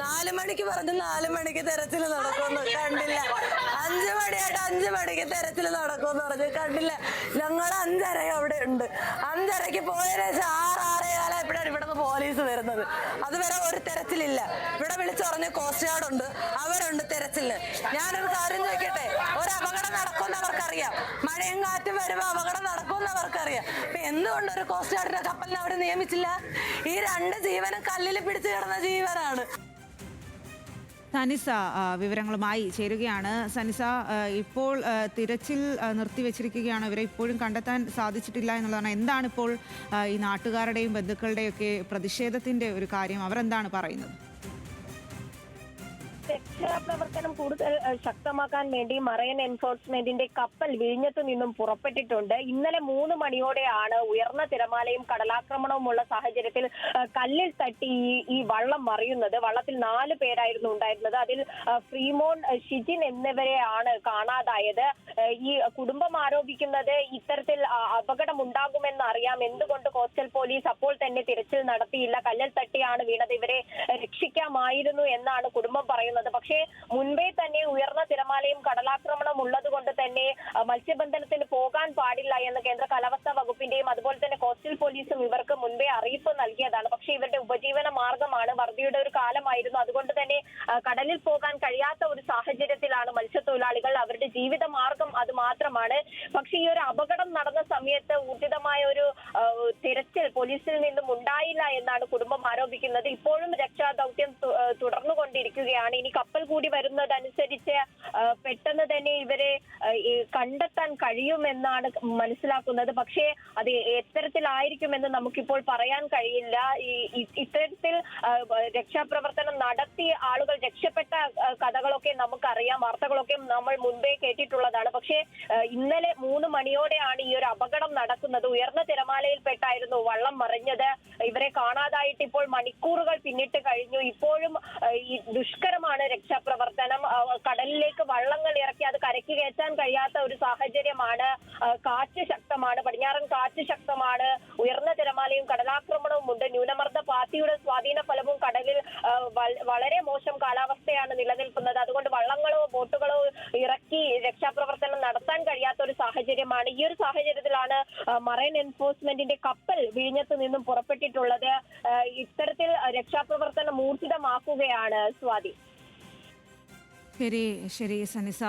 4 മണിക്ക് പറഞ്ഞു 4 മണിക്ക് തെരച്ചിൽ നടക്കുമെന്ന് കണ്ടില്ല. 5 മണിയായിട്ട് 5 മണിക്ക് തെരച്ചിൽ നടക്കുമെന്ന് പറഞ്ഞു കണ്ടില്ല. ഞങ്ങൾ 5:30 അവിടെ ഉണ്ട്. 5:30 പോയതിനു ശേഷം 6-6:15 എപ്പോഴാണ് ഇവിടെ നിന്ന് പോലീസ് വരുന്നത്. അതുവരെ ഒരു തെരച്ചിലില്ല. ഇവിടെ വിളിച്ചു പറഞ്ഞ് കോസ്റ്റ് ഗാർഡ് ഉണ്ട്, അവരുണ്ട് തെരച്ചിലിന്. ഞാനൊരു കാര്യം ചോദിക്കട്ടെ, ഒരു അപകടം നടക്കുമെന്ന് അവർക്കറിയാം. മഴയും കാറ്റും വരുമ്പോ അപകടം നടക്കുമെന്ന് അവർക്കറിയാം. അപ്പൊ എന്തുകൊണ്ട് ഒരു കോസ്റ്റ് ഗാർഡിന്റെ കപ്പലിനെ അവർ നിയമിച്ചില്ല? ഈ 2 ജീവനും കല്ലിൽ പിടിച്ചു കിടന്ന ജീവനാണ്. സനിസ വിവരങ്ങളുമായി ചേരുകയാണ്. സനിസ, ഇപ്പോൾ തിരച്ചിൽ നിർത്തിവെച്ചിരിക്കുകയാണ്. ഇവരെ ഇപ്പോഴും കണ്ടെത്താൻ സാധിച്ചിട്ടില്ല എന്നുള്ളതാണ്. എന്താണ് ഇപ്പോൾ ഈ നാട്ടുകാരുടെയും ബന്ധുക്കളുടെയും ഒക്കെ പ്രതിഷേധത്തിന്റെ ഒരു കാര്യം? അവരെന്താണ് പറയുന്നത്? രക്ഷാപ്രവർത്തനം കൂടുതൽ ശക്തമാക്കാൻ വേണ്ടി മറൈൻ എൻഫോഴ്സ്മെന്റിന്റെ കപ്പൽ വിഴിഞ്ഞത്തു നിന്നും പുറപ്പെട്ടിട്ടുണ്ട്. ഇന്നലെ 3 മണിയോടെയാണ് ഉയർന്ന തിരമാലയും കടലാക്രമണവുമുള്ള സാഹചര്യത്തിൽ കല്ലിൽ തട്ടി ഈ വള്ളം മറിയുന്നത്. വള്ളത്തിൽ 4 പേരായിരുന്നു ഉണ്ടായിരുന്നത്. അതിൽ ഫ്രീമോൺ, ഷിജിൻ എന്നിവരെയാണ് കാണാതായത്. ഈ കുടുംബം ആരോപിക്കുന്നത് ഇത്തരത്തിൽ അപകടം ഉണ്ടാകുമെന്ന് അറിയാം, എന്തുകൊണ്ട് കോസ്റ്റൽ പോലീസ് അപ്പോൾ തന്നെ തിരച്ചിൽ നടത്തിയില്ല, കല്ലിൽ തട്ടിയാണ് വീണത്, ഇവരെ രക്ഷിക്കാമായിരുന്നു എന്നാണ് കുടുംബം പറയുന്നത്. പക്ഷേ മുൻപേ തന്നെ ഉയർന്ന തിരമാലയും കടലാക്രമണവും ഉള്ളത് കൊണ്ട് തന്നെ മത്സ്യബന്ധനത്തിന് പോകാൻ പാടില്ല എന്ന് കേന്ദ്ര കാലാവസ്ഥാ വകുപ്പിന്റെയും അതുപോലെ തന്നെ കോസ്റ്റൽ പോലീസും ഇവർക്ക് മുൻപേ അറിയിപ്പ് നൽകിയതാണ്. പക്ഷേ ഇവരുടെ ഉപജീവന മാർഗമാണ്, വറുതിയുടെ ഒരു കാലമായിരുന്നു. അതുകൊണ്ട് തന്നെ കടലിൽ പോകാൻ കഴിയാത്ത ഒരു സാഹചര്യത്തിലാണ് മത്സ്യത്തൊഴിലാളികൾ. അവരുടെ ജീവിത മാർഗം അത് മാത്രമാണ്. പക്ഷേ ഈ ഒരു അപകടം നടന്ന സമയത്ത് ഊർജിതമായ ഒരു തിരച്ചിൽ പോലീസിൽ നിന്നും ഉണ്ടായില്ല എന്നാണ് കുടുംബം ആരോപിക്കുന്നത്. ഇപ്പോഴും രക്ഷാദൗത്യം തുടർന്നുകൊണ്ടിരിക്കുകയാണ്. ഇനി കപ്പൽ കൂടി വരുന്നതനുസരിച്ച് പെട്ടെന്ന് തന്നെ ഇവരെ കണ്ടെത്താൻ കഴിയുമെന്നാണ് മനസ്സിലാക്കുന്നത്. പക്ഷേ അത് എത്തരത്തിലായിരിക്കുമെന്ന് നമുക്കിപ്പോൾ പറയാൻ കഴിയില്ല. ഇത്തരത്തിൽ രക്ഷാപ്രവർത്തനം നടത്തി ആളുകൾ രക്ഷപ്പെട്ട കഥകളൊക്കെ നമുക്കറിയാം, വാർത്തകളൊക്കെ നമ്മൾ മുൻപേ കേട്ടിട്ടുള്ളതാണ്. പക്ഷേ ഇന്നലെ 3 മണിയോടെയാണ് ഈ ഒരു അപകടം നടക്കുന്നത്. ഉയർന്ന തിരമാലയിൽപ്പെട്ടായിരുന്നു വള്ളം മറിഞ്ഞത്. ഇവരെ കാണാതായിട്ട് ഇപ്പോൾ മണിക്കൂറുകൾ പിന്നിട്ട് കഴിഞ്ഞു. ഇപ്പോഴും ഈ ദുഷ്കരമാണ് രക്ഷാപ്രവർത്തനം. കടലിലേക്ക് വള്ളങ്ങൾ ഇറക്കി അത് കരയ്ക്ക് കയറ്റാൻ കഴിയാത്ത ഒരു സാഹചര്യമാണ്. കാറ്റ് ശക്തമാണ്, പടിഞ്ഞാറൻ കാറ്റ് ശക്തമാണ്, ഉയർന്ന തിരമാലയും കടലാക്രമണവും ഉണ്ട്. ന്യൂനമർദ്ദ പാത്തിയുടെ സ്വാധീന ഫലവും കടലിൽ വളരെ മോശം കാലാവസ്ഥയാണ് നിലനിൽക്കുന്നത്. അതുകൊണ്ട് വള്ളങ്ങളോ ബോട്ടുകളോ ഇറക്കി രക്ഷാപ്രവർത്തനം നടത്താൻ കഴിയാത്ത ഒരു സാഹചര്യമാണ്. ഈ ഒരു സാഹചര്യത്തിലാണ് മറൈൻ എൻഫോഴ്സ്മെന്റിന്റെ കപ്പൽ വിഴിഞ്ഞത്ത് നിന്നും പുറപ്പെട്ടിട്ടുള്ളത്. ഇത്തരത്തിൽ രക്ഷാപ്രവർത്തനം ഊർജിതമാക്കുകയാണ് സ്വാതി. ശരി സനിസ.